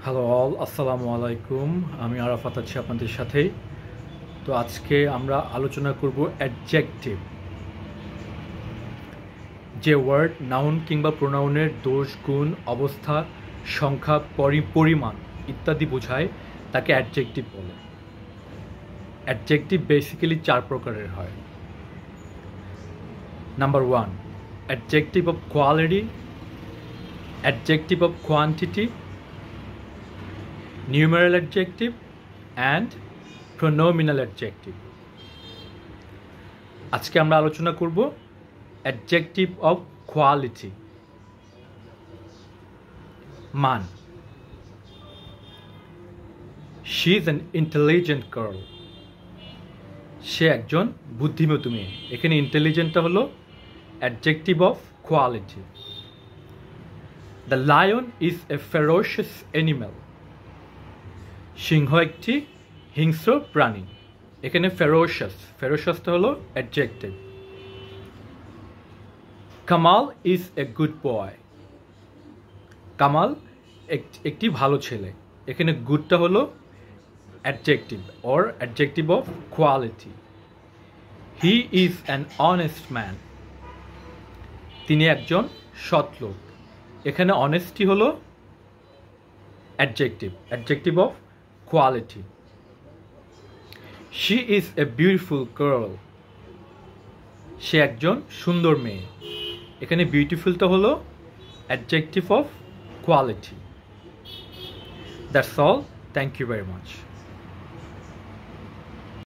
Hello all, আসসালামু আলাইকুম। আমি আরাফাত আছি আপনাদের সাথেই। তো আজকে আমরা আলোচনা করব অ্যাডজেক্টিভ, যে ওয়ার্ড নাউন কিংবা প্রোনাউনের দোষ, গুণ, অবস্থা, সংখ্যা, পরিমাণ ইত্যাদি বোঝায়, তাকে অ্যাডজেক্টিভ বলে। অ্যাডজেক্টিভ বেসিক্যালি 4 প্রকারের হয়। Number 1, adjective of quality, adjective of quantity, numeral adjective and pronominal adjective. আজকে আমরা আলোচনা করব adjective of quality, মান। she is an intelligent girl, সে একজন বুদ্ধিমতী মেয়ে। এখানে ইন্টেলিজেন্টটা হলো adjective of quality. the lion is a ferocious animal, সিংহ একটি হিংস্র প্রাণী। এখানে ফেরোশাসটা হলো adjective. Kamal is a good boy, Kamal একটি ভালো ছেলে। এখানে গুডটা হলো adjective or adjective of quality. He is an honest man, তিনি একজন সৎ লোক। এখানে অনেস্টি হলো adjective of quality. she is a beautiful girl, সে একজন সুন্দর মেয়ে। এখানে বিউটিফুলটা হলো adjective of quality. That's all. Thank you very much.